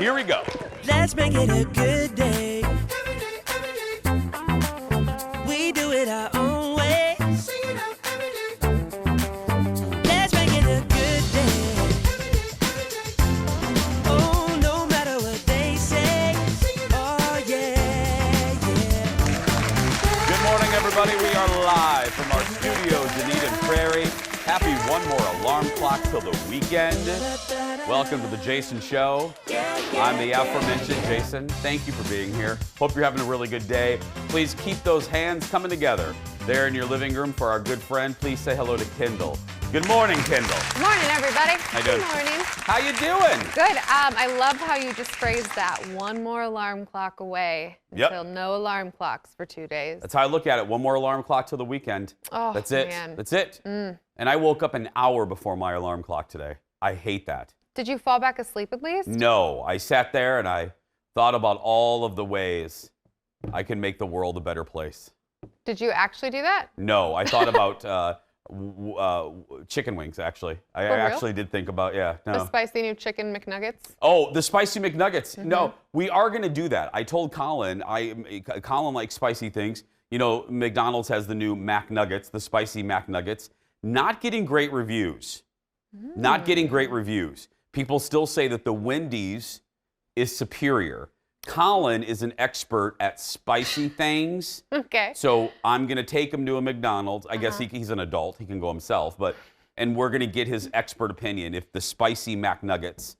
Here we go. Let's make it a good day. We do it our own way. Let's make it a good day. Oh, no matter what they say. Oh, yeah, yeah. Good morning, everybody. We are live from our studios in Eden Prairie. Happy one more alarm clock till the weekend. Welcome to the Jason Show. I'm the aforementioned Jason. Thank you for being here. Hope you're having a really good day. Please keep those hands coming together there in your living room for our good friend. Please say hello to Kendall. Good morning, Kendall. Good morning, everybody. How you doing? Good morning. How you doing? Good. I love how you just phrased that. One more alarm clock away until no alarm clocks for 2 days. That's how I look at it. One more alarm clock till the weekend. Oh, that's it. man. That's it. And I woke up an hour before my alarm clock today. I hate that. Did you fall back asleep at least? No. I sat there and I thought about all of the ways I can make the world a better place. Did you actually do that? No. I thought about chicken wings, actually. I actually did think about, The spicy new chicken McNuggets? Oh, the spicy McNuggets. No, we are going to do that. I told Colin, Colin likes spicy things. You know, McDonald's has the new McNuggets, the spicy McNuggets. Not getting great reviews. Not getting great reviews. People still say that the Wendy's is superior. Colin is an expert at spicy things. Okay. So I'm going to take him to a McDonald's. I guess he's an adult. He can go himself. And we're going to get his expert opinion if the spicy McNuggets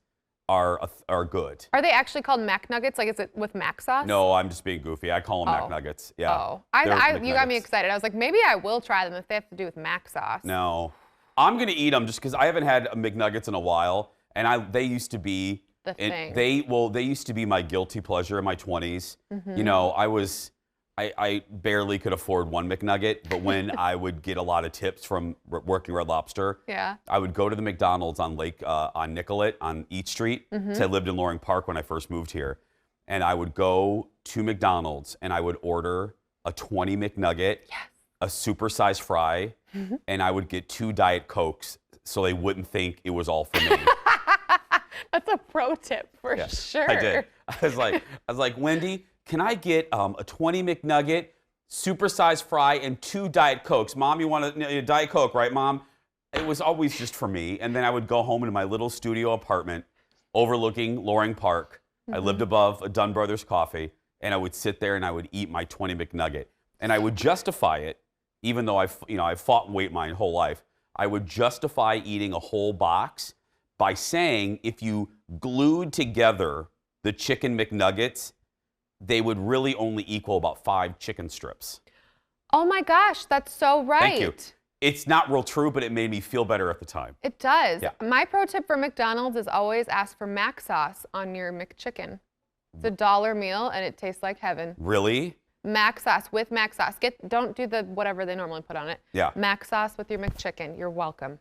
are good. Are they actually called McNuggets? Like, is it with Mac sauce? No, I'm just being goofy. I call them McNuggets. Yeah. Oh. You got me excited. I was like, maybe I will try them if they have to do with Mac sauce. No. I'm going to eat them just because I haven't had McNuggets in a while. And they used to be the thing. They used to be my guilty pleasure in my 20s. You know, I barely could afford one McNugget, but when I would get a lot of tips from working Red Lobster, I would go to the McDonald's on on Nicollet on East Street. So I lived in Loring Park when I first moved here, and I would go to McDonald's and I would order a 20 McNugget, a supersized fry, and I would get 2 Diet Cokes so they wouldn't think it was all for me. That's a pro tip for sure. I did. I was like, Wendy, can I get a 20 McNugget, supersized fry, and 2 Diet Cokes? Mom, you want a Diet Coke, right, Mom? It was always just for me. And then I would go home into my little studio apartment overlooking Loring Park. I lived above a Dunn Brothers Coffee, and I would sit there and I would eat my 20 McNugget. And I would justify it, even though I've fought weight my whole life. I would justify eating a whole box by saying if you glued together the chicken McNuggets, they would really only equal about 5 chicken strips. Oh my gosh, that's so right. Thank you. It's not real true, but it made me feel better at the time. It does. Yeah. My pro tip for McDonald's is always ask for Mac sauce on your McChicken. It's a $1 meal and it tastes like heaven. Really? Mac sauce with Mac sauce. Don't do the whatever they normally put on it. Yeah. Mac sauce with your McChicken. You're welcome.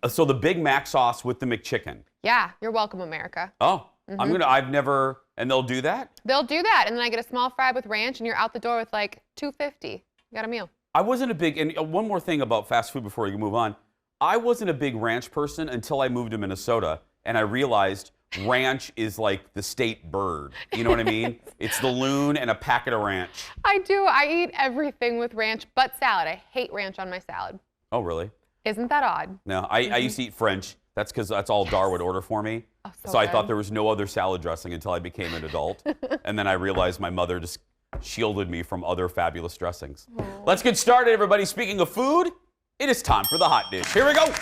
So the Big Mac sauce with the McChicken. Yeah, you're welcome, America. Oh, and they'll do that? They'll do that, and then I get a small fry with ranch, and you're out the door with like $2.50. You got a meal. I wasn't a big, and one more thing about fast food before you move on. I wasn't a big ranch person until I moved to Minnesota, and I realized ranch is like the state bird. You know what I mean? It's the loon and a packet of ranch. I do. I eat everything with ranch but salad. I hate ranch on my salad. Oh, really? Isn't that odd? No, I used to eat French. That's because that's all Dar would order for me. Oh, so I thought there was no other salad dressing until I became an adult. And then I realized my mother just shielded me from other fabulous dressings. Oh. Let's get started, everybody. Speaking of food, it is time for the hot dish. Here we go. The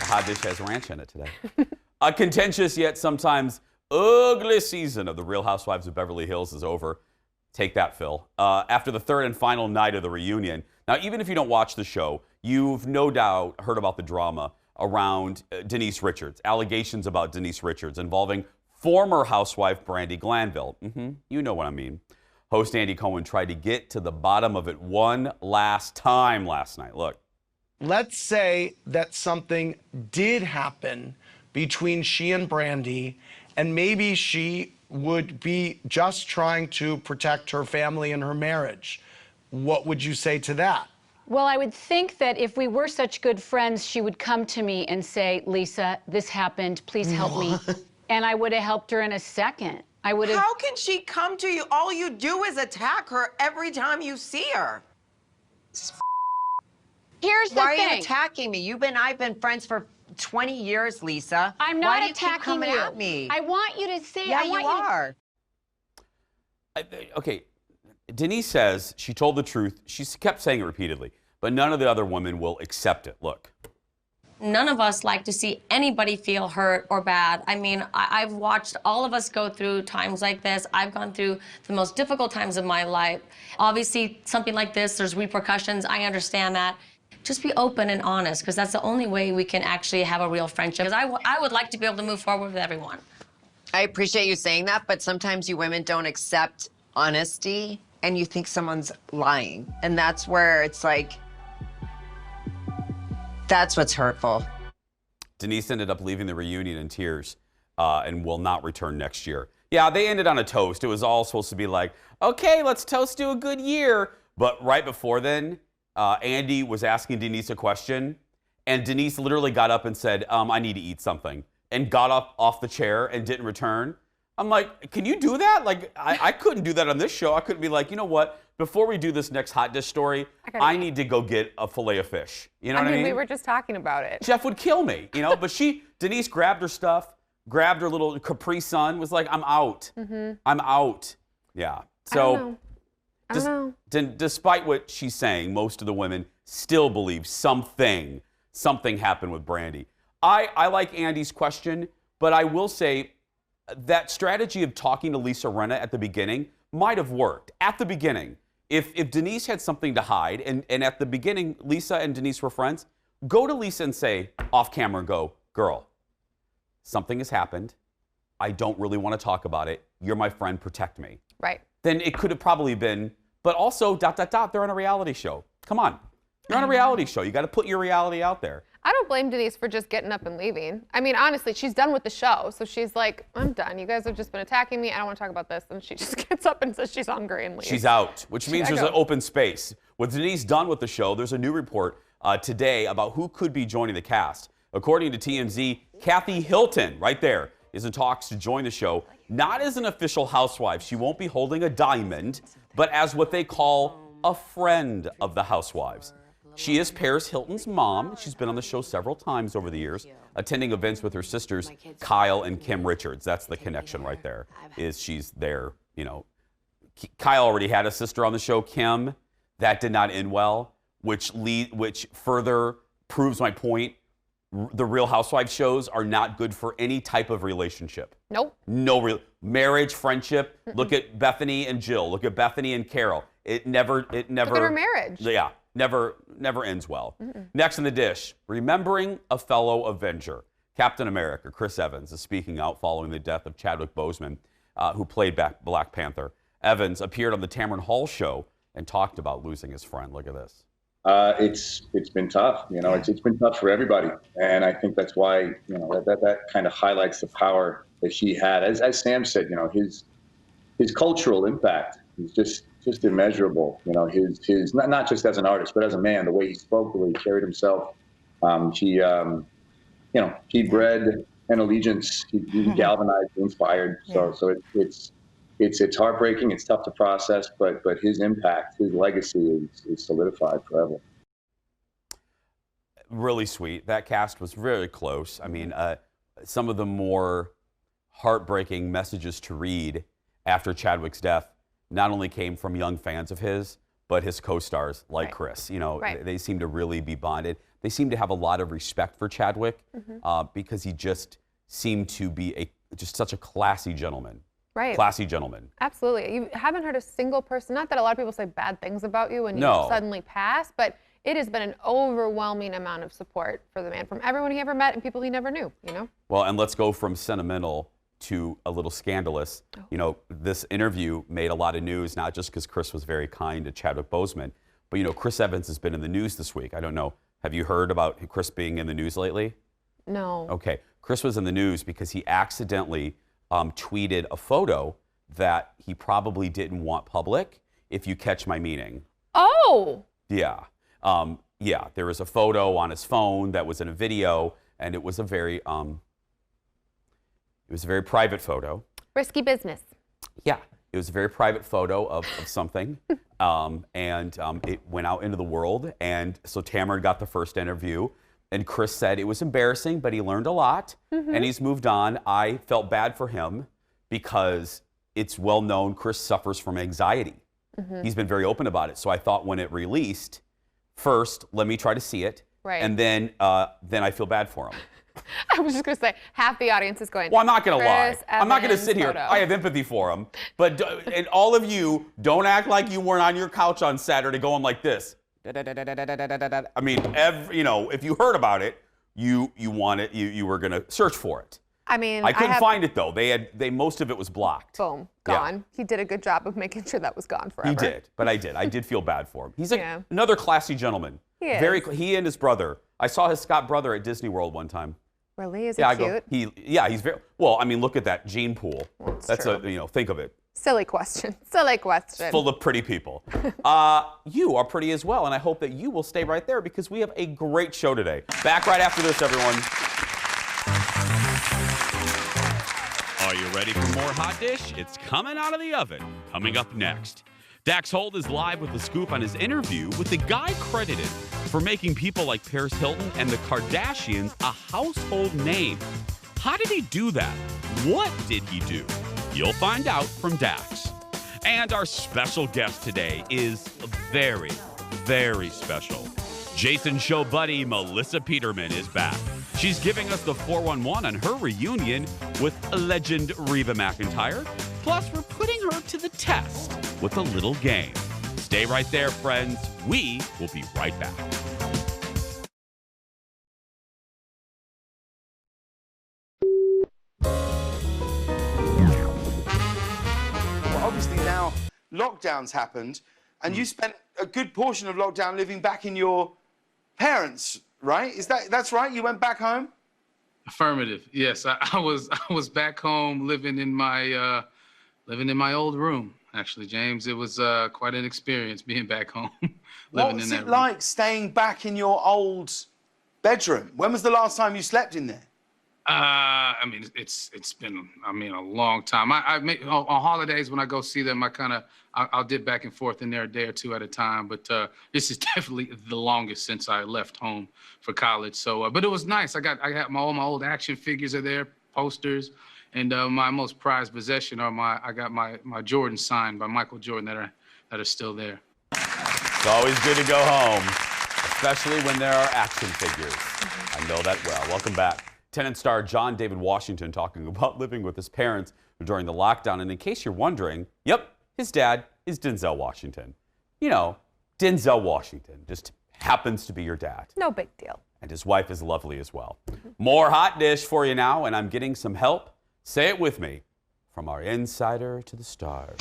hot dish has ranch in it today. A contentious yet sometimes ugly season of The Real Housewives of Beverly Hills is over. Take that, Phil. After the third and final night of the reunion. Now, even if you don't watch the show, you've no doubt heard about the drama around Denise Richards, allegations about Denise Richards involving former housewife Brandi Glanville. You know what I mean. Host Andy Cohen tried to get to the bottom of it one last time last night. Look. Let's say that something did happen between she and Brandi, and maybe she would be just trying to protect her family and her marriage. What would you say to that? Well, I would think that if we were such good friends, she would come to me and say, Lisa, this happened, please help me. And I would have helped her in a second. I would have. How can she come to you? All you do is attack her every time you see her. Here's the Why are thing. you attacking me? I've been friends for 20 years, Lisa. I'm Why not do you keep attacking coming you. at me? I want you to say. Yeah, I want you are. Okay, Denise says she told the truth. She kept saying it repeatedly, but none of the other women will accept it. Look. None of us like to see anybody feel hurt or bad. I mean, I've watched all of us go through times like this. I've gone through the most difficult times of my life. Obviously, something like this, there's repercussions. I understand that. Just be open and honest, because that's the only way we can actually have a real friendship. Because I would like to be able to move forward with everyone. I appreciate you saying that, but sometimes you women don't accept honesty and you think someone's lying. And that's where it's like, that's what's hurtful. Denise ended up leaving the reunion in tears and will not return next year. Yeah, they ended on a toast. It was all supposed to be like, okay, let's toast to a good year. But right before then, Andy was asking Denise a question, and Denise literally got up and said, I need to eat something, and got up off the chair and didn't return. I'm like, can you do that? Like, I couldn't do that on this show. I couldn't be like, you know what? Before we do this next hot dish story, I need to go get a fillet of fish. You know what I mean? We were just talking about it. Jeff would kill me, you know? But Denise grabbed her stuff, grabbed her little Capri Sun, was like, I'm out. I'm out. Yeah. So, I don't know. Despite what she's saying, most of the women still believe something happened with Brandy. I like Andy's question, but I will say that strategy of talking to Lisa Rinna at the beginning might have worked. At the beginning, if Denise had something to hide, and at the beginning, Lisa and Denise were friends, go to Lisa and say, off camera, go, girl, something has happened. I don't really want to talk about it. You're my friend, protect me. Right. Then it could have probably been, but also, ... they're on a reality show. Come on. You're on a reality show. You got to put your reality out there. I don't blame Denise for just getting up and leaving. I mean, honestly, she's done with the show. So she's like, I'm done. You guys have just been attacking me. I don't want to talk about this. And she just gets up and says she's hungry and leaves. She's out, which means there's an open space. With Denise done with the show, there's a new report today about who could be joining the cast. According to TMZ, Kathy Hilton, right there, is in talks to join the show, not as an official housewife. She won't be holding a diamond, but as what they call a friend of the Housewives. She is Paris Hilton's mom. She's been on the show several times over the years, attending events with her sisters, Kyle and Kim Richards. That's the connection right there, is she's there, you know. Kyle already had a sister on the show, Kim. That did not end well, which further proves my point. The Real Housewives shows are not good for any type of relationship. Nope. No real marriage, friendship. Look at Bethany and Jill. Look at Bethany and Carol. It never. Look at her marriage. Yeah, never ends well. Next in the dish, remembering a fellow Avenger. Captain America, Chris Evans, is speaking out following the death of Chadwick Boseman, who played Black Panther. Evans appeared on the Tamron Hall show and talked about losing his friend. Look at this. It's been tough, you know. It's been tough for everybody, and I think that's why, you know, that kind of highlights the power that she had. As Sam said, you know, his cultural impact is just immeasurable. You know, his not just as an artist, but as a man, the way he spoke, the way he carried himself. He bred an allegiance. He galvanized, inspired. So it's heartbreaking. It's tough to process, but his impact, his legacy is solidified forever. Really sweet. That cast was really close. I mean, some of the more heartbreaking messages to read after Chadwick's death not only came from young fans of his, but his co-stars like Chris. You know, they seem to really be bonded. They seem to have a lot of respect for Chadwick because he just seemed to be just such a classy gentleman. Right. Classy gentleman. Absolutely. You haven't heard a single person, not that a lot of people say bad things about you when you suddenly pass, but it has been an overwhelming amount of support for the man from everyone he ever met and people he never knew, you know? Well, and let's go from sentimental to a little scandalous. You know, this interview made a lot of news, not just because Chris was very kind to Chadwick Boseman, but, you know, Chris Evans has been in the news this week. I don't know. Have you heard about Chris being in the news lately? No. Okay. Chris was in the news because he accidentally tweeted a photo that he probably didn't want public, if you catch my meaning. Oh! Yeah. Yeah, there was a photo on his phone that was in a video, and it was a very private photo. Risky business. Yeah, it was a very private photo of something, and it went out into the world. And so Tamara got the first interview, and Chris said it was embarrassing, but he learned a lot, and he's moved on. I felt bad for him because it's well known Chris suffers from anxiety. He's been very open about it. So I thought when it released, first, let me try to see it, and then I feel bad for him. I was just going to say, half the audience is going, well, I'm not going to lie. Chris I'm not going to Evans sit here. photo. I have empathy for him. But and all of you, don't act like you weren't on your couch on Saturday going like this. I mean, if you heard about it, you were going to search for it. I mean, I couldn't find it though. Most of it was blocked. Boom, gone. He did a good job of making sure that was gone forever. He did, but I did feel bad for him. He's Yeah. another classy gentleman. He is. He and his brother. I saw his Scott brother at Disney World one time. Really? Is Yeah, he cute? he's very well. I mean, look at that gene pool. That's true. Think of it. Silly question. Silly question. Full of pretty people. You are pretty as well, and I hope that you will stay right there because we have a great show today. Back right after this, everyone. Are you ready for more Hot Dish? It's coming out of the oven. Coming up next. Dax Holt is live with the scoop on his interview with the guy credited for making people like Paris Hilton and the Kardashians a household name. How did he do that? What did he do? You'll find out from Dax. And our special guest today is very, very special. Jason Show buddy Melissa Peterman is back. She's giving us the 411 on her reunion with legend Reba McEntire. Plus, we're putting her to the test with a little game. Stay right there, friends. We will be right back. Well, obviously now lockdown's happened, and you spent a good portion of lockdown living back in your parents', right? That's right? You went back home? Affirmative. Yes, I was back home living in my old room. Actually, James, it was quite an experience being back home. What was it like staying back in your old bedroom? When was the last time you slept in there? I mean, it's been a long time. I make on holidays when I go see them, I'll dip back and forth in there a day or two at a time. But this is definitely the longest since I left home for college. So, but it was nice. I got all my old action figures are there, posters, and my most prized possession are my Jordans signed by Michael Jordan that are still there. It's always good to go home, especially when there are action figures. I know that well. Welcome back. Tenant star John David Washington talking about living with his parents during the lockdown. And in case you're wondering, yep, his dad is Denzel Washington. You know, Denzel Washington just happens to be your dad. No big deal. And his wife is lovely as well. More Hot Dish for you now, and I'm getting some help. Say it with me. From our insider to the stars.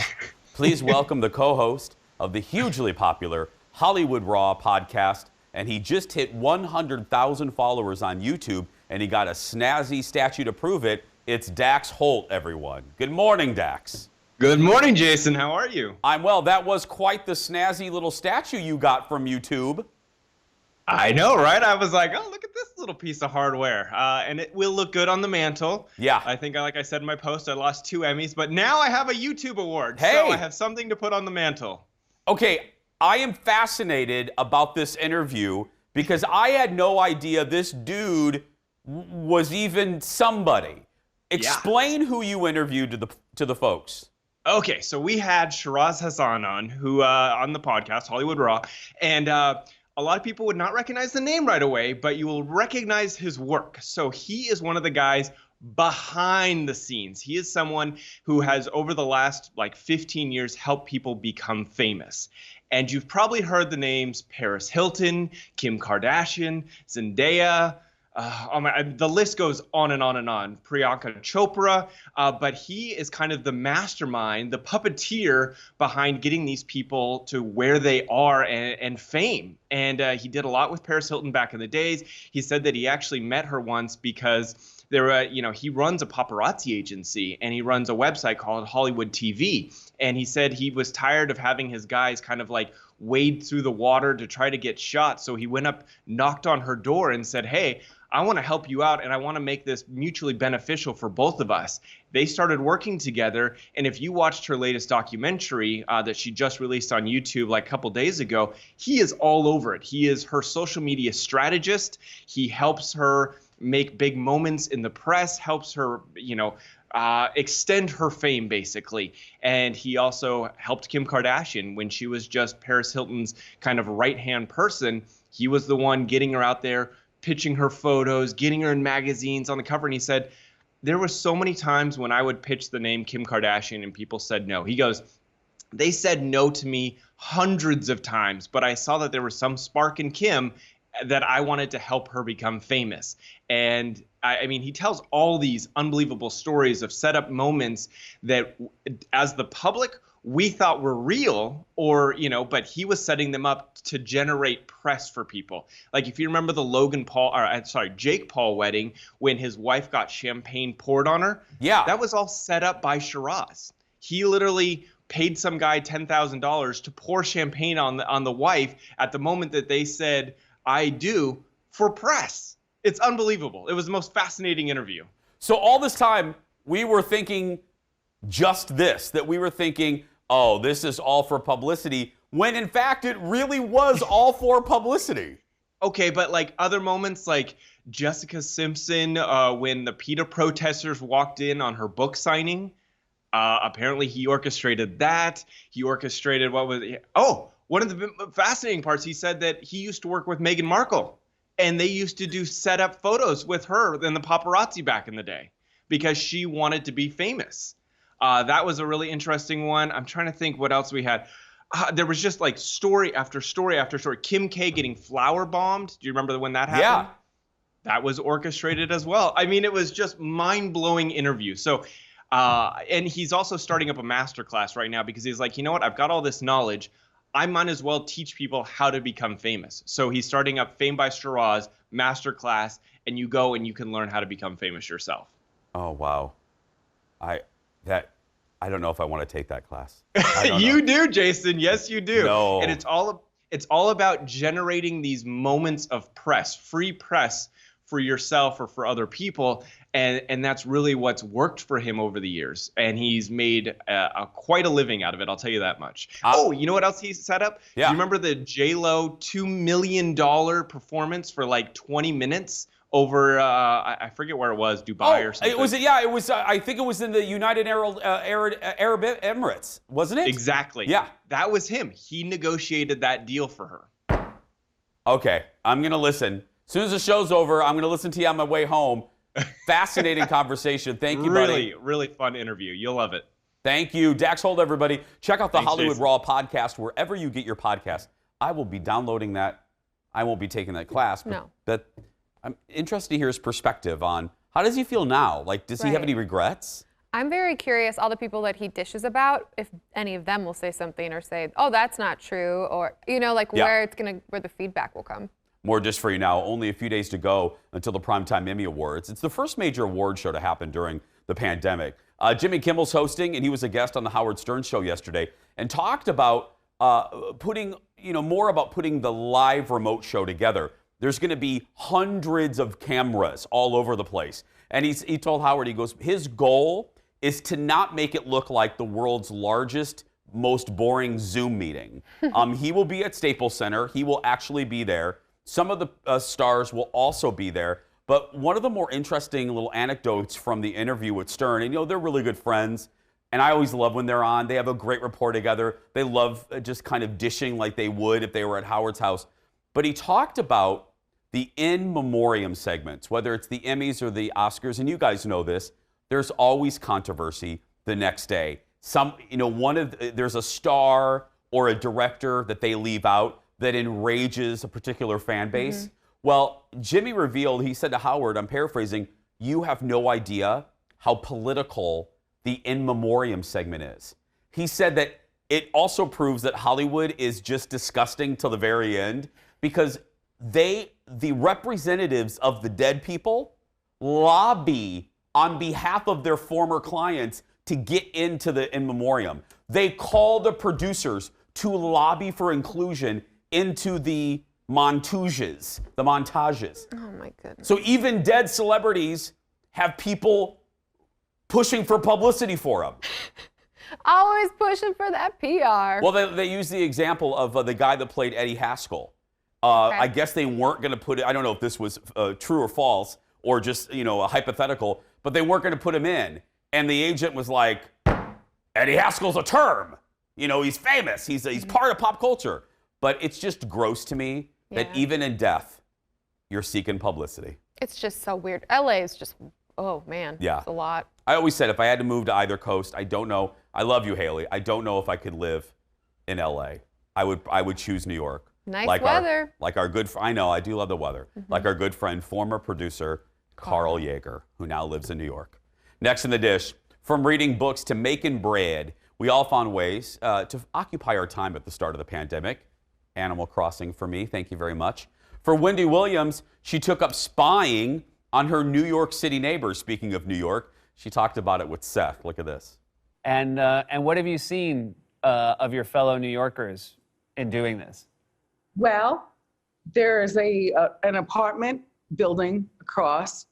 Please welcome the co-host of the hugely popular Hollywood Raw podcast. And he just hit 100,000 followers on YouTube, and he got a snazzy statue to prove it. It's Dax Holt, everyone. Good morning, Dax. Good morning, Jason. How are you? I'm well. That was quite the snazzy little statue you got from YouTube. I know, right? I was like, oh, look at this little piece of hardware. And it will look good on the mantle. Yeah. I think, like I said in my post, I lost 2 Emmys, but now I have a YouTube award. Hey. So I have something to put on the mantle. Okay, I am fascinated about this interview because I had no idea this dude was even somebody. Explain who you interviewed to the folks. Okay, so we had Shiraz Hassan on, who on the podcast, Hollywood Raw, and a lot of people would not recognize the name right away, but you will recognize his work. So he is one of the guys behind the scenes. He is someone who has, over the last 15 years, helped people become famous. And you've probably heard the names Paris Hilton, Kim Kardashian, Zendaya. The list goes on and on and on. Priyanka Chopra, but he is kind of the mastermind, the puppeteer behind getting these people to where they are and fame. And he did a lot with Paris Hilton back in the days. He said that he actually met her once because he runs a paparazzi agency and he runs a website called Hollywood TV. And he said he was tired of having his guys kind of wade through the water to try to get shot. So he went up, knocked on her door and said, hey, I want to help you out and I want to make this mutually beneficial for both of us. They started working together. And if you watched her latest documentary that she just released on YouTube like a couple days ago, he is all over it. He is her social media strategist. He helps her make big moments in the press, helps her, extend her fame, basically. And he also helped Kim Kardashian when she was just Paris Hilton's kind of right-hand person. He was the one getting her out there, pitching her photos, getting her in magazines on the cover. And he said, there were so many times when I would pitch the name Kim Kardashian and people said no. He goes, they said no to me hundreds of times, but I saw that there was some spark in Kim that I wanted to help her become famous. And I mean, he tells all these unbelievable stories of setup moments that as the public, we thought were real but he was setting them up to generate press for people. Like if you remember the Jake Paul wedding when his wife got champagne poured on her. Yeah. That was all set up by Shiraz. He literally paid some guy $10,000 to pour champagne on the wife at the moment that they said, I do, for press. It's unbelievable. It was the most fascinating interview. So all this time, we were thinking just this, that we were thinking, oh, this is all for publicity, when in fact it really was all for publicity. Okay, but like other moments like Jessica Simpson, when the PETA protesters walked in on her book signing, apparently he orchestrated that. He orchestrated one of the fascinating parts, he said that he used to work with Meghan Markle, and they used to do set-up photos with her and the paparazzi back in the day because she wanted to be famous. That was a really interesting one. I'm trying to think what else we had. There was just like story after story after story. Kim K getting flower bombed. Do you remember when that happened? Yeah. That was orchestrated as well. I mean, it was just mind-blowing interview. So, and he's also starting up a masterclass right now because he's like, you know what? I've got all this knowledge. I might as well teach people how to become famous. So he's starting up Fame by Shiraz masterclass, and you go and you can learn how to become famous yourself. Oh, wow. I don't know if I want to take that class. You do, Jason. Yes, you do. No. And it's all about generating these moments of press, free press for yourself or for other people. And that's really what's worked for him over the years. And he's made quite a living out of it. I'll tell you that much. You know what else he set up? Yeah. You remember the J-Lo $2 million performance for like 20 minutes over, I forget where it was, Dubai or something. It was. I think it was in the United Arab Emirates, wasn't it? Exactly. Yeah. That was him. He negotiated that deal for her. Okay, I'm going to listen. As soon as the show's over, I'm going to listen to you on my way home. Fascinating conversation. Thank you, buddy. Really fun interview. You'll love it. Thank you. Dax Holt, everybody. Check out the Thanks, Hollywood Jason. Raw podcast wherever you get your podcast. I will be downloading that. I won't be taking that class. But No. I'm interested to hear his perspective on how does he feel now? Like, does he have any regrets? I'm very curious, all the people that he dishes about, if any of them will say something or say, oh, that's not true, or, where the feedback will come. More just for you now. Only a few days to go until the Primetime Emmy Awards. It's the first major award show to happen during the pandemic. Jimmy Kimmel's hosting, and he was a guest on the Howard Stern show yesterday and talked about putting the live remote show together. There's going to be hundreds of cameras all over the place. And he told Howard, he goes, his goal is to not make it look like the world's largest, most boring Zoom meeting. He will be at Staples Center. He will actually be there. Some of the stars will also be there. But one of the more interesting little anecdotes from the interview with Stern, and they're really good friends, and I always love when they're on. They have a great rapport together. They love just kind of dishing like they would if they were at Howard's house. But he talked about the in memoriam segments, whether it's the Emmys or the Oscars, and you guys know this, there's always controversy the next day. There's a star or a director that they leave out that enrages a particular fan base. Mm-hmm. Well, Jimmy revealed, he said to Howard, I'm paraphrasing, you have no idea how political the in memoriam segment is. He said that it also proves that Hollywood is just disgusting till the very end because the representatives of the dead people lobby on behalf of their former clients to get into the in memoriam. They call the producers to lobby for inclusion into the montages. Oh my goodness. So even dead celebrities have people pushing for publicity for them. Always pushing for that PR. Well, they use the example of the guy that played Eddie Haskell. I guess they weren't going to put it, I don't know if this was true or false or just, a hypothetical, but they weren't going to put him in. And the agent was like, Eddie Haskell's a term. He's famous. He's part of pop culture. But it's just gross to me that even in death, you're seeking publicity. It's just so weird. LA is just, oh man, it's a lot. I always said if I had to move to either coast, I don't know. I love you, Haley. I don't know if I could live in LA. I would choose New York. Nice weather. Our good, I know, I do love the weather. Like our good friend, former producer, Carl Yeager, who now lives in New York. Next in the dish, from reading books to making bread, we all found ways to occupy our time at the start of the pandemic. Animal Crossing for me, thank you very much. For Wendy Williams, she took up spying on her New York City neighbors. Speaking of New York, she talked about it with Seth. Look at this. And what have you seen of your fellow New Yorkers in doing this? Well, there's an apartment building across,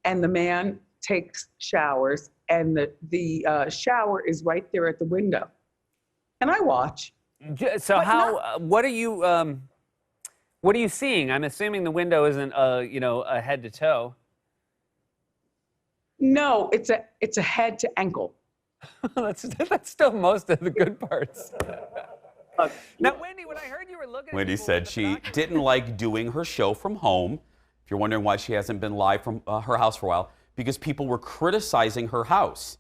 and the man takes showers, and the shower is right there at the window. And I watch. So what are you seeing? I'm assuming the window isn't a head to toe. No, it's a head to ankle. that's still most of the good parts. Now, Wendy, when I heard you were looking at Wendy said she didn't like doing her show from home. If you're wondering why she hasn't been live from her house for a while, because people were criticizing her house.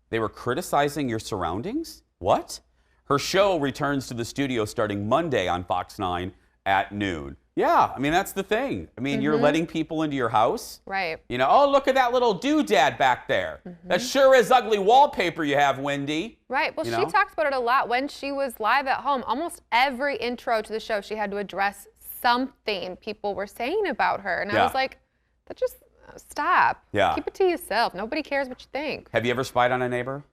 They were criticizing your surroundings? What? Her show returns to the studio starting Monday on Fox 9 at noon. Yeah, I mean, that's the thing. I mean, you're letting people into your house. Right. Oh, look at that little doodad back there. That sure is ugly wallpaper you have, Wendy. Right. Well, she talks about it a lot. When she was live at home, almost every intro to the show, she had to address something people were saying about her. And I was like, that just stop. Yeah. Keep it to yourself. Nobody cares what you think. Have you ever spied on a neighbor?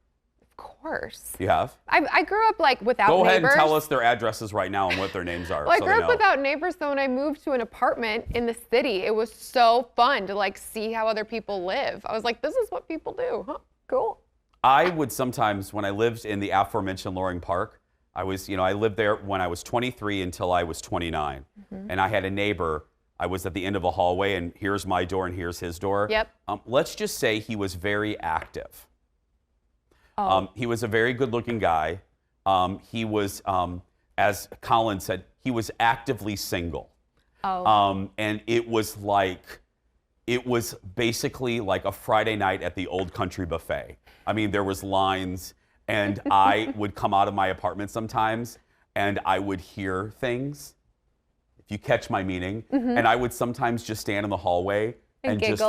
Of course. You have? I grew up without neighbors. Go ahead and tell us their addresses right now and what their names are. Well, I grew up without neighbors, so when I moved to an apartment in the city, it was so fun to see how other people live. I was like, this is what people do. Huh? Cool. I would sometimes, when I lived in the aforementioned Loring Park, I lived there when I was 23 until I was 29. And I had a neighbor. I was at the end of a hallway, and here's my door and here's his door. Yep. Let's just say he was very active. Oh. He was a very good-looking guy. He was, as Colin said, he was actively single. Oh. And it was basically like a Friday night at the Old Country Buffet. I mean, there was lines, and I would come out of my apartment sometimes, and I would hear things, if you catch my meaning, and I would sometimes just stand in the hallway and just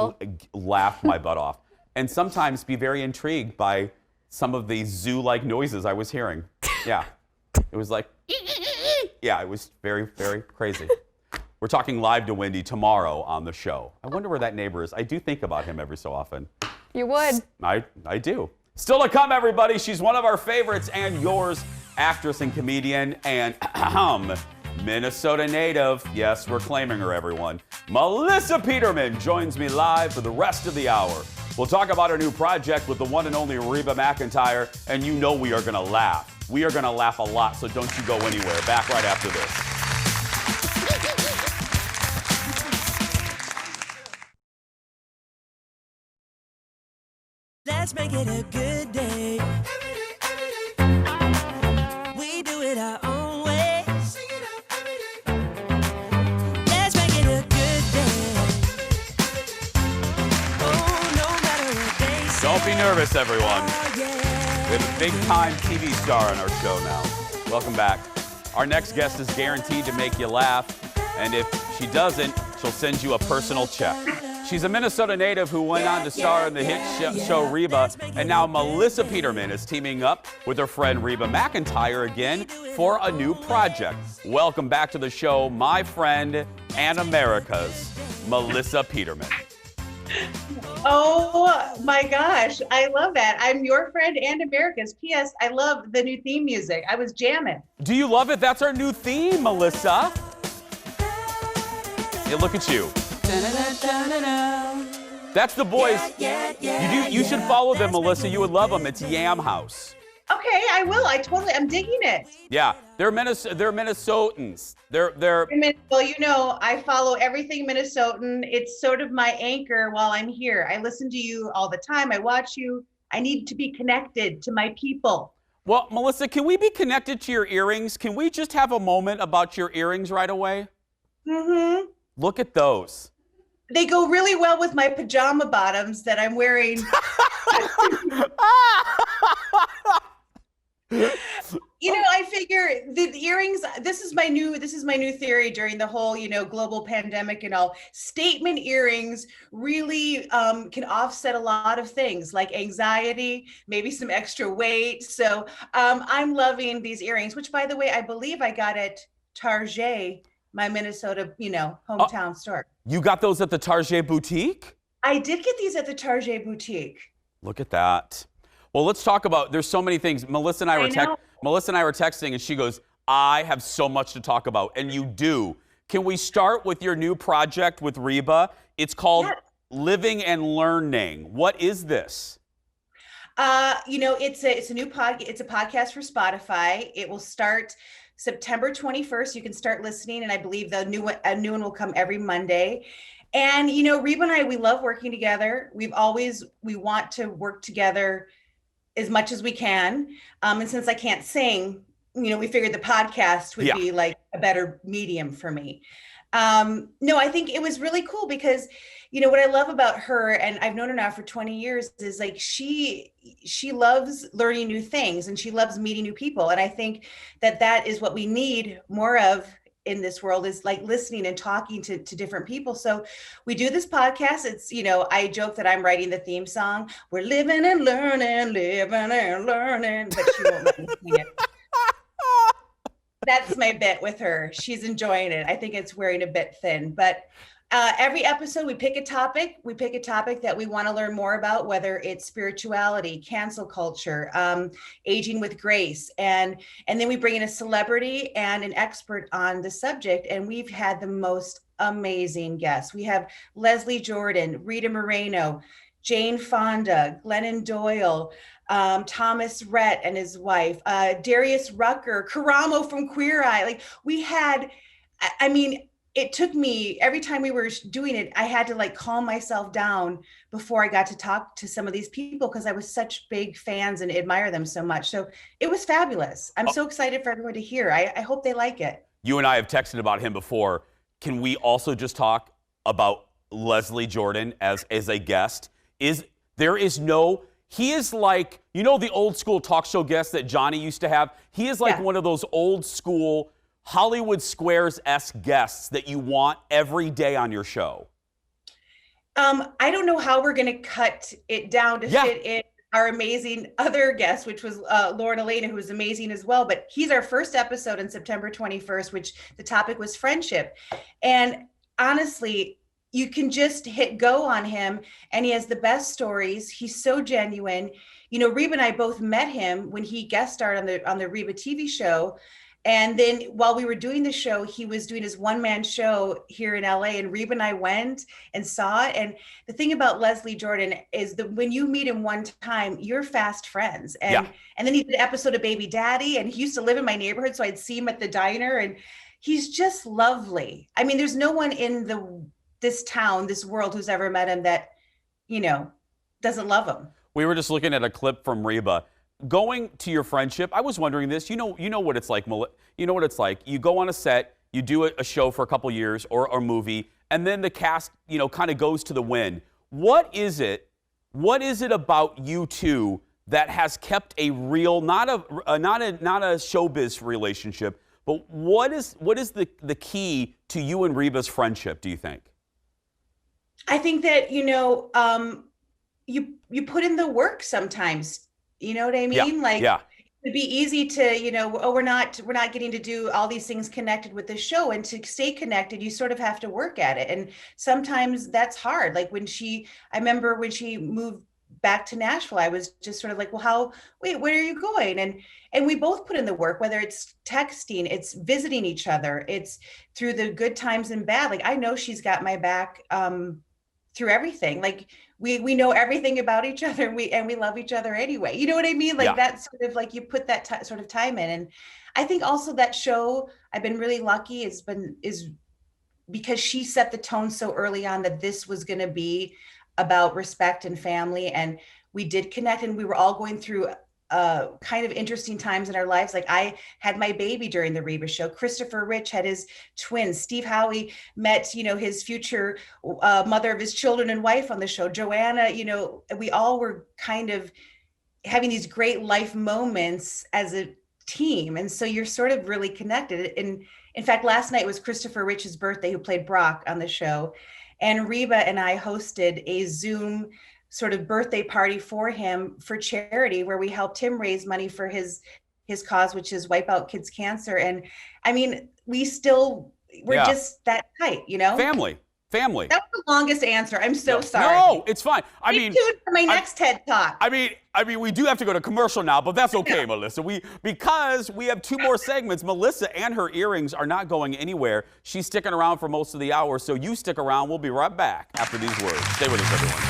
laugh my butt off, and sometimes be very intrigued by some of the zoo-like noises I was hearing. Yeah, it was like, yeah, it was very, very crazy. We're talking live to Wendy tomorrow on the show. I wonder where that neighbor is. I do think about him every so often. You would. I do. Still to come, everybody. She's one of our favorites and yours, actress and comedian and Minnesota native. Yes, we're claiming her, everyone. Melissa Peterman joins me live for the rest of the hour. We'll talk about her new project with the one and only Reba McEntire, and you know we are going to laugh. We are going to laugh a lot, so don't you go anywhere. Back right after this. Let's make it a good day. We do it our own way. Let's make it a good day. Oh, no matter what they say. Don't be nervous, everyone. Oh, yeah. We have a big-time TV star on our show now. Welcome back. Our next guest is guaranteed to make you laugh, and if she doesn't, she'll send you a personal check. She's a Minnesota native who went on to star in the hit show Reba, and now Melissa Peterman is teaming up with her friend Reba McEntire again for a new project. Welcome back to the show, my friend and America's Melissa Peterman. Oh Oh my gosh, I love that. I'm your friend and America's. P.S. I love the new theme music. I was jamming. Do you love it? That's our new theme, Melissa. Hey, look at you. That's the boys. You should follow them, Melissa. You would love them. It's Yam House. Okay, I will. I'm digging it. Yeah, they're Minnesotans. They're. Well, you know, I follow everything Minnesotan. It's sort of my anchor while I'm here. I listen to you all the time. I watch you. I need to be connected to my people. Well, Melissa, can we be connected to your earrings? Can we just have a moment about your earrings right away? Mm-hmm. Look at those. They go really well with my pajama bottoms that I'm wearing. You know, I figure the earrings, this is my new theory during the whole, you know, global pandemic and all. Statement earrings really can offset a lot of things like anxiety, maybe some extra weight. So I'm loving these earrings, which, by the way, I believe I got at Target, my Minnesota, you know, hometown store. You got those at the Target boutique? I did get these at the Target boutique. Look at that. Well, let's talk about, there's so many things. Melissa and I were texting, and she goes, I have so much to talk about. And you do. Can we start with your new project with Reba? It's called Living and Learning. What is this? You know, it's a new it's a podcast for Spotify. It will start September 21st. You can start listening, and I believe a new one will come every Monday. And, you know, Reba and I, we love working together. We want to work together as much as we can. And since I can't sing, you know, we figured the podcast would be like a better medium for me. No, I think it was really cool because, you know, what I love about her, and I've known her now for 20 years, is like she loves learning new things and she loves meeting new people. And I think that is what we need more of in this world, is like listening and talking to different people. So we do this podcast. It's, you know, I joke that I'm writing the theme song. We're living and learning, but she won't let me sing it. That's my bit with her. She's enjoying it. I think it's wearing a bit thin, but every episode we pick a topic. We pick a topic that we want to learn more about, whether it's spirituality, cancel culture, aging with grace, and then we bring in a celebrity and an expert on the subject. And we've had the most amazing guests. We have Leslie Jordan, Rita Moreno, Jane Fonda, Glennon Doyle, Thomas Rhett and his wife, Darius Rucker, Karamo from Queer Eye. Like, we had, I mean, it took me, every time we were doing it, I had to like calm myself down before I got to talk to some of these people, because I was such big fans and admire them so much. So it was fabulous. I'm so excited for everyone to hear. I hope they like it. You and I have texted about him before. Can we also just talk about Leslie Jordan as a guest? He is like, you know, the old school talk show guests that Johnny used to have? He is like one of those old school Hollywood Squares-esque guests that you want every day on your show. I don't know how we're going to cut it down to fit in our amazing other guest, which was Lauren Elena, who was amazing as well. But he's our first episode on September 21st, which the topic was friendship. And honestly, you can just hit go on him, and he has the best stories. He's so genuine. You know, Reba and I both met him when he guest starred on the Reba TV show. And then while we were doing the show, he was doing his one-man show here in LA, and Reba and I went and saw it. And the thing about Leslie Jordan is that when you meet him one time, you're fast friends. And then he did an episode of Baby Daddy, and he used to live in my neighborhood, so I'd see him at the diner, and he's just lovely. I mean, there's no one in this town, this world, who's ever met him that, you know, doesn't love him. We were just looking at a clip from Reba. Going to your friendship, I was wondering this. You know what it's like. You know what it's like. You go on a set, you do a show for a couple years or a movie, and then the cast, you know, kind of goes to the wind. What is it about you two that has kept a real, not a showbiz relationship, but what is the key to you and Reba's friendship, do you think? I think that, you know, you put in the work sometimes. You know what I mean? it'd be easy to, oh, we're not getting to do all these things connected with the show. And to stay connected, you sort of have to work at it. And sometimes that's hard. Like I remember when she moved back to Nashville, I was just sort of like, well, where are you going? And we both put in the work, whether it's texting, it's visiting each other, it's through the good times and bad. Like, I know she's got my back through everything. Like, we know everything about each other, and we love each other anyway. You know what I mean? Like, that's sort of like, you put that sort of time in. And I think also that show, I've been really lucky, is because she set the tone so early on that this was going to be about respect and family. And we did connect, and we were all going through kind of interesting times in our lives. Like, I had my baby during the Reba show. Christopher Rich had his twins. Steve Howie met, his future mother of his children and wife on the show. Joanna, we all were kind of having these great life moments as a team. And so you're sort of really connected. And in fact, last night was Christopher Rich's birthday, who played Brock on the show. And Reba and I hosted a Zoom sort of birthday party for him for charity, where we helped him raise money for his cause, which is Wipe Out Kids Cancer. And I mean, we're just that tight, Family. That was the longest answer. I'm so sorry. No, it's fine. I mean, tuned for my next TED Talk. I mean, we do have to go to commercial now, but that's okay, Melissa. Because we have 2 more segments. Melissa and her earrings are not going anywhere. She's sticking around for most of the hour, so you stick around. We'll be right back after these words. Stay with us, everyone.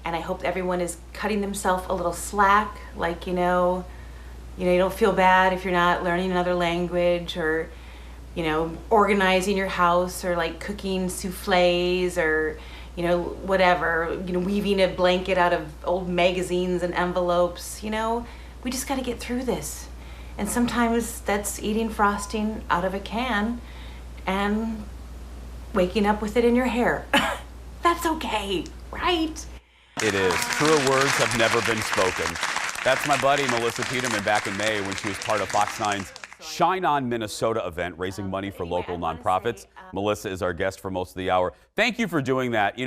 And I hope everyone is cutting themselves a little slack, like, you don't feel bad if you're not learning another language, or, organizing your house, or like cooking souffles, or, whatever, weaving a blanket out of old magazines and envelopes. We just got to get through this. And sometimes that's eating frosting out of a can and waking up with it in your hair. That's okay, right? It is. Truer words have never been spoken. That's my buddy, Melissa Peterman, back in May when she was part of Fox 9's Shine On Minnesota event, raising money for local nonprofits. Melissa is our guest for most of the hour. Thank you for doing that.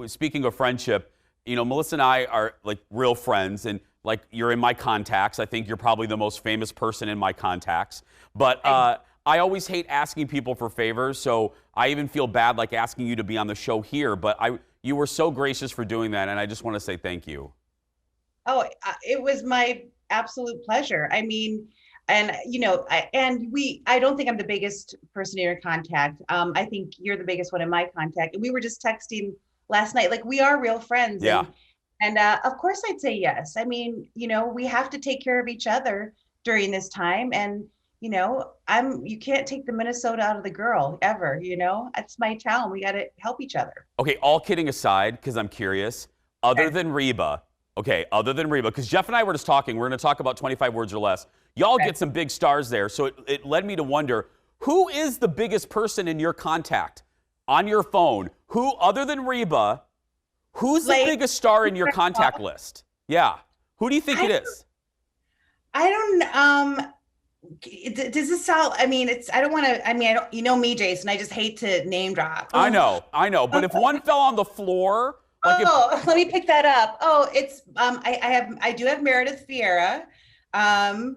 Speaking of friendship, Melissa and I are like real friends, and like, you're in my contacts. I think you're probably the most famous person in my contacts. But I always hate asking people for favors, so I even feel bad like asking you to be on the show here. But you were so gracious for doing that, and I just want to say thank you. Oh, it was my absolute pleasure. I mean, and I don't think I'm the biggest person in your contact. I think you're the biggest one in my contact. And we were just texting last night. Like, we are real friends. Yeah. And of course I'd say yes. I mean, we have to take care of each other during this time. And, you can't take the Minnesota out of the girl ever, That's my town. We got to help each other. Okay, all kidding aside, because I'm curious, other than Reba, because Jeff and I were just talking, we're going to talk about 25 words or less. Y'all get some big stars there. So it led me to wonder, who is the biggest person in your contact on your phone? Who, other than Reba, who's the biggest star in your contact list? Yeah. Who do you think it is? I don't, does this sound, I mean, I don't want to, you know me, Jason, I just hate to name drop. I know. But if one fell on the floor. Let me pick that up. Oh, it's, I do have Meredith Vieira. I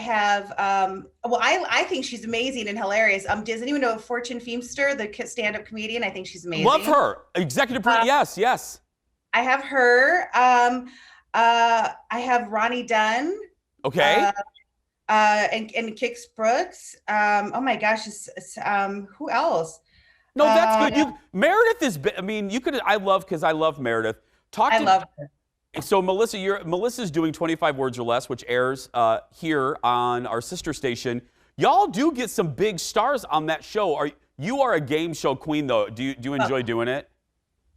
have, I think she's amazing and hilarious. Does anyone know Fortune Feimster, the stand-up comedian? I think she's amazing. Love her. Executive producer. Yes. I have her. I have Ronnie Dunn. Okay. And Kix Brooks. Oh my gosh. Who else? No, that's good. Meredith is, I love Meredith. I love her. So Melissa's doing 25 words or less, which airs here on our sister station. Y'all do get some big stars on that show. You are a game show queen, though. Do you enjoy doing it?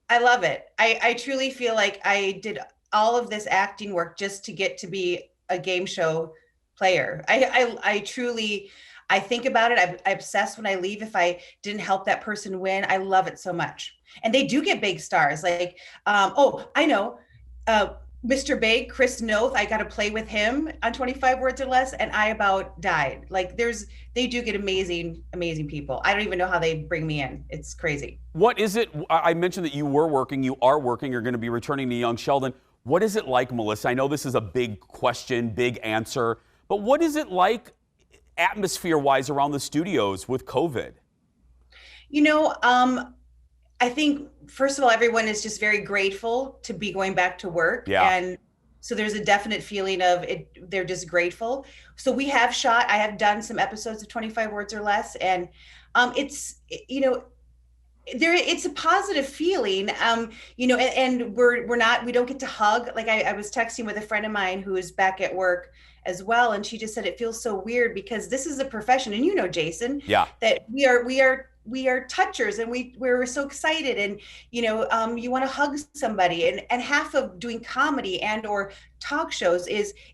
I love it. I truly feel like I did all of this acting work just to get to be a game show player. I truly, I think about it. I obsess when I leave if I didn't help that person win. I love it so much. And they do get big stars. Like, I know. Mr. Big, Chris Noth, I got to play with him on 25 Words or Less, and I about died. Like, they do get amazing people. I don't even know how they bring me in. It's crazy. What is it? I mentioned that you are working, you're going to be returning to Young Sheldon. What is it like, Melissa? I know this is a big question, big answer, but what is it like atmosphere-wise around the studios with COVID? You know, I think, first of all, everyone is just very grateful to be going back to work. Yeah. And so there's a definite feeling of it. They're just grateful. So I have done some episodes of 25 Words or Less. And it's, you know, it's a positive feeling, you know, and we don't get to hug. Like I was texting with a friend of mine who is back at work as well. And she just said, it feels so weird because this is a profession. And you know, Jason, that we are touchers and we're so excited, and you know, you want to hug somebody, and half of doing comedy and or talk shows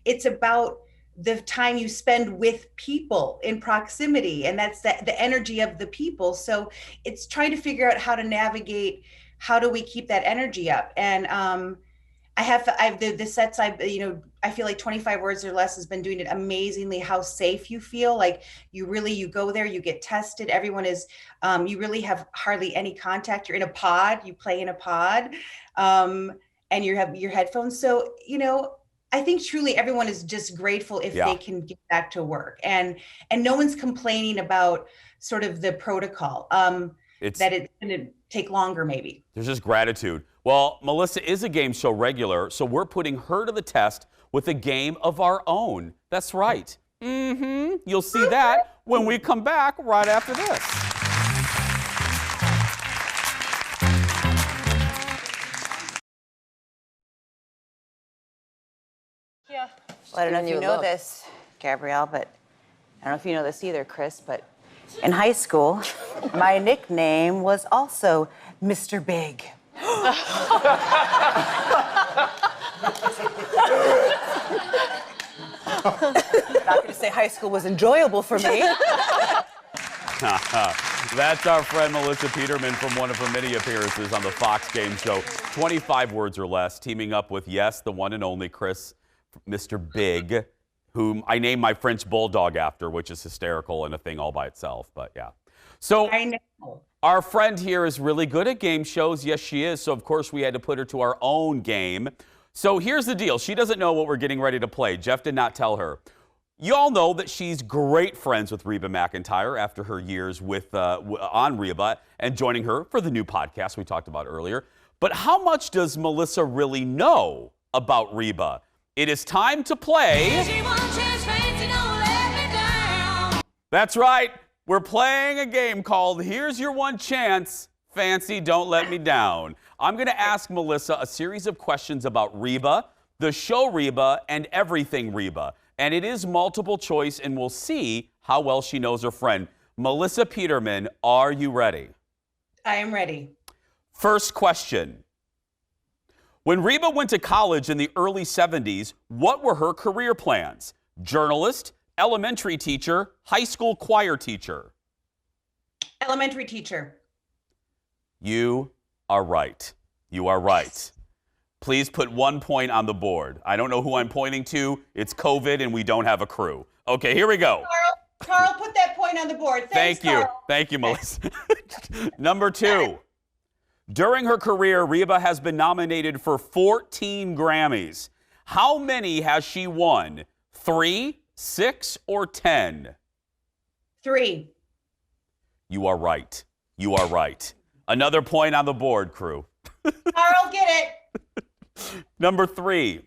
it's about the time you spend with people in proximity, and that's the energy of the people. So it's trying to figure out how to navigate, how do we keep that energy up. And the sets I feel like 25 Words or Less has been doing it amazingly, how safe you feel. Like you go there, you get tested. Everyone is, you really have hardly any contact. You're in a pod, you play in a pod, and you have your headphones. So, you know, I think truly everyone is just grateful if they can get back to work, and no one's complaining about sort of the protocol, that it's going to take longer maybe. There's just gratitude. Well, Melissa is a game show regular, so we're putting her to the test with a game of our own. That's right. You'll see that when we come back right after this. Yeah. Well, I don't know if you know this, Gabrielle, but I don't know if you know this either, Chris, but in high school, my nickname was also Mr. Big. I'm not going to say high school was enjoyable for me. That's our friend Melissa Peterman from one of her many appearances on the Fox game show, 25 Words or Less, teaming up with, yes, the one and only Chris, Mr. Big, whom I named my French bulldog after, which is hysterical and a thing all by itself, but yeah. So I know. Our friend here is really good at game shows. Yes, she is. So, of course, we had to put her to our own game. So here's the deal. She doesn't know what we're getting ready to play. Jeff did not tell her. You all know that she's great friends with Reba McEntire after her years with on Reba and joining her for the new podcast we talked about earlier. But how much does Melissa really know about Reba? It is time to play. That's right. We're playing a game called Here's Your One Chance, Fancy Don't Let Me Down. I'm going to ask Melissa a series of questions about Reba, the show Reba, and everything Reba. And it is multiple choice, and we'll see how well she knows her friend. Melissa Peterman, are you ready? I am ready. First question. When Reba went to college in the early 70s, what were her career plans? Journalist, elementary teacher, high school choir teacher? Elementary teacher. You are right. You are right. Please put 1 point on the board. I don't know who I'm pointing to. It's COVID and we don't have a crew. Okay, here we go. Carl, put that point on the board. Thanks, Thank you. Carl. Thank you, Melissa. Number 2. During her career, Reba has been nominated for 14 Grammys. How many has she won? 3, 6, or 10? 3. You are right. You are right. Another point on the board, crew. Carl, get it. Number 3.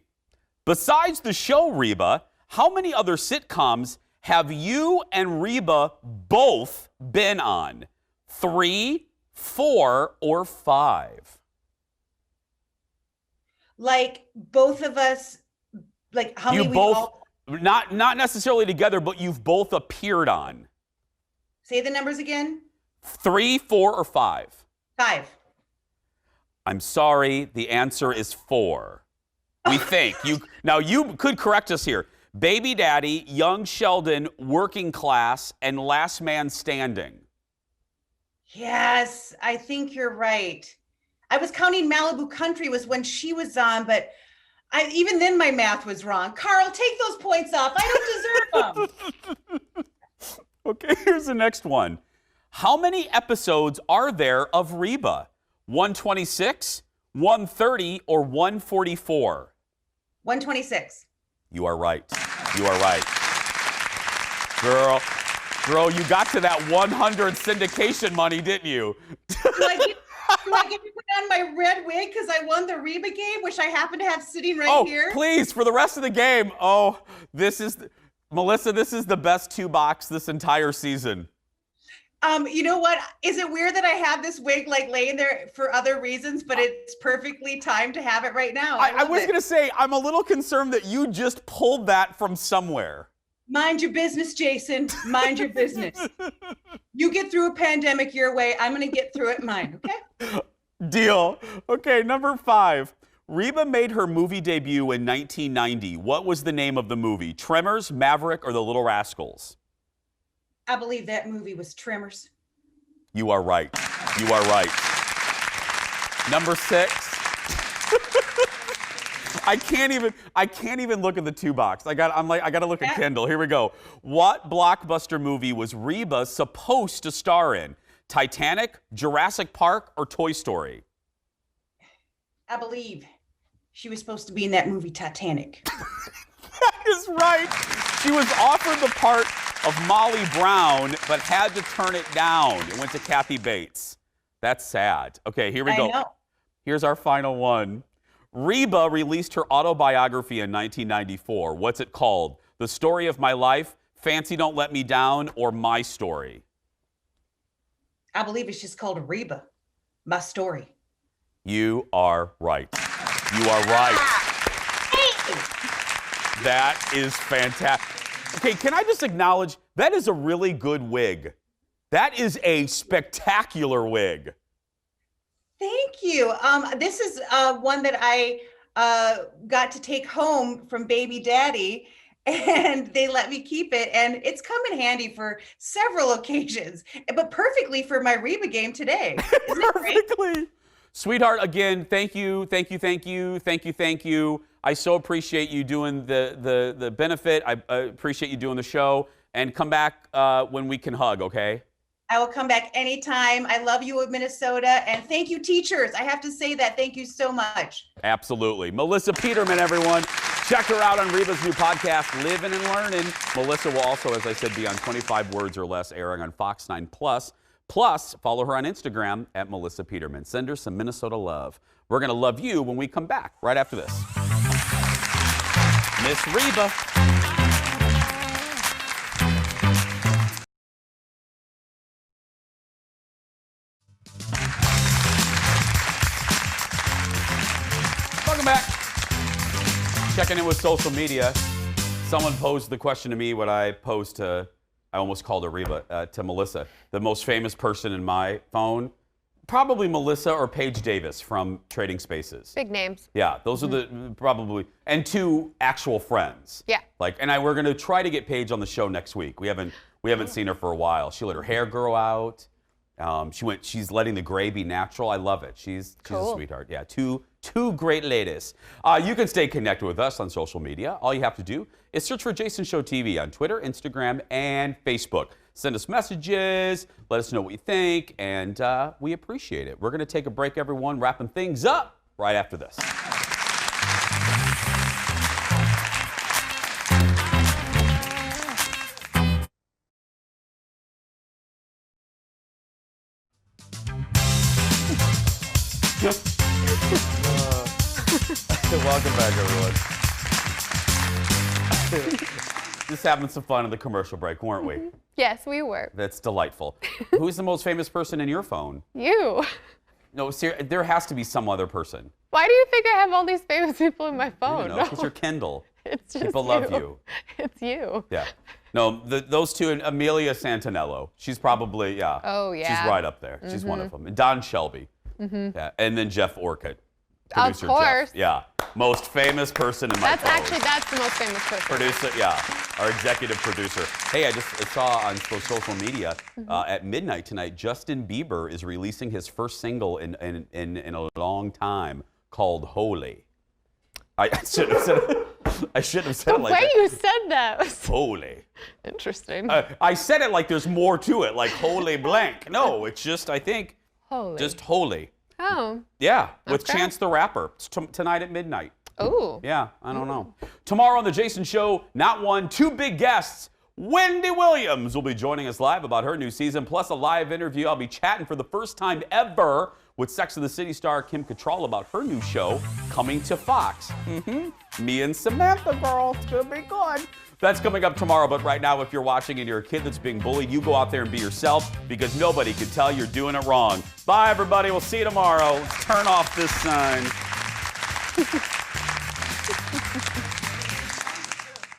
Besides the show Reba, how many other sitcoms have you and Reba both been on? 3, 4, or 5? Like both of us, like how You many both, we all... not necessarily together, but you've both appeared on. Say the numbers again. 3, 4, or 5? 5. I'm sorry, the answer is 4. We think. Now, you could correct us here. Baby Daddy, Young Sheldon, Working Class, and Last Man Standing. Yes, I think you're right. I was counting Malibu Country was when she was on, but Even then my math was wrong. Carl, take those points off. I don't deserve them. Okay, here's the next one. How many episodes are there of Reba? 126, 130, or 144? 126. You are right. You are right. Girl, you got to that 100 syndication money, didn't you? Do I get to put on my red wig because I won the Reba game, which I happen to have sitting right here? Please, for the rest of the game. Oh, Melissa, this is the best 2 box this entire season. You know what? Is it weird that I have this wig like laying there for other reasons, but it's perfectly timed to have it right now? I was going to say, I'm a little concerned that you just pulled that from somewhere. Mind your business, Jason. Mind your business. You get through a pandemic your way. I'm going to get through it mine, okay? Deal. Okay, number 5. Reba made her movie debut in 1990. What was the name of the movie? Tremors, Maverick, or The Little Rascals? I believe that movie was Tremors. You are right. You are right. Number 6. I can't even look at the 2 box. I got to look at Kendall. Here we go. What blockbuster movie was Reba supposed to star in? Titanic, Jurassic Park, or Toy Story? I believe she was supposed to be in that movie Titanic. That is right. She was offered the part of Molly Brown, but had to turn it down. It went to Kathy Bates. That's sad. Okay, here we go. I know. Here's our final one. Reba released her autobiography in 1994. What's it called? The Story of My Life, Fancy Don't Let Me Down, or My Story? I believe it's just called Reba, My Story. You are right. You are right. That is fantastic. Okay, can I just acknowledge, that is a really good wig. That is a spectacular wig. Thank you. This is one that I got to take home from baby daddy, and they let me keep it, and it's come in handy for several occasions, but perfectly for my Reba game today. Isn't it great? Perfectly. Sweetheart, again, thank you. I so appreciate you doing the benefit. I appreciate you doing the show, and come back when we can hug, okay? I will come back anytime. I love you, Minnesota. And thank you, teachers. I have to say that. Thank you so much. Absolutely. Melissa Peterman, everyone. Check her out on Reba's new podcast, Living and Learning. Melissa will also, as I said, be on 25 Words or Less, airing on Fox 9 Plus. Plus, follow her on Instagram at Melissa Peterman. Send her some Minnesota love. We're going to love you when we come back right after this. Miss Reba. Welcome back. Checking in with social media. Someone posed the question to me, what I posed to, I almost called her Reba, to Melissa. The most famous person in my phone, probably Melissa or Paige Davis from Trading Spaces. Big names. Yeah, those are the probably, and 2 actual friends. Yeah. We're gonna try to get Paige on the show next week. We haven't seen her for a while. She let her hair grow out. She's letting the gray be natural. I love it. She's cool. A sweetheart. Yeah, two great ladies. You can stay connected with us on social media. All you have to do is search for Jason Show TV on Twitter, Instagram, and Facebook. Send us messages. Let us know what you think, and we appreciate it. We're going to take a break, everyone, wrapping things up right after this. Welcome back, everyone. Just having some fun in the commercial break, weren't we? Yes, we were. That's delightful. Who's the most famous person in your phone? You. No, there has to be some other person. Why do you think I have all these famous people in my phone? Because you're Kendall. It's just People love you. It's you. Yeah. No, those 2, and Amelia Santinello. She's probably, yeah. Oh, yeah. She's right up there. She's one of them. And Don Shelby. Yeah. And then Jeff Orcutt. Of course. Jeff. Yeah. Most famous person in my phone. That's the most famous person. Producer, yeah. Our executive producer. Hey, I saw on social media at midnight tonight, Justin Bieber is releasing his first single in a long time called Holy. I should have said it. I shouldn't have said The it like way that. you said that was Holy. interesting. I said it like there's more to it, like holy blank. No, it's just, I think, Holy. just holy. Oh. Yeah, with Okay. Chance the Rapper. It's tonight at midnight. Ooh. Yeah, I don't know. Tomorrow on The Jason Show, not one, two big guests. Wendy Williams will be joining us live about her new season, plus a live interview. I'll be chatting for the first time ever with Sex and the City star Kim Cattrall about her new show coming to Fox. Me and Samantha, girl. It's going to be good. That's coming up tomorrow, but right now, if you're watching and you're a kid that's being bullied, you go out there and be yourself because nobody can tell you're doing it wrong. Bye, everybody. We'll see you tomorrow. Turn off this sign.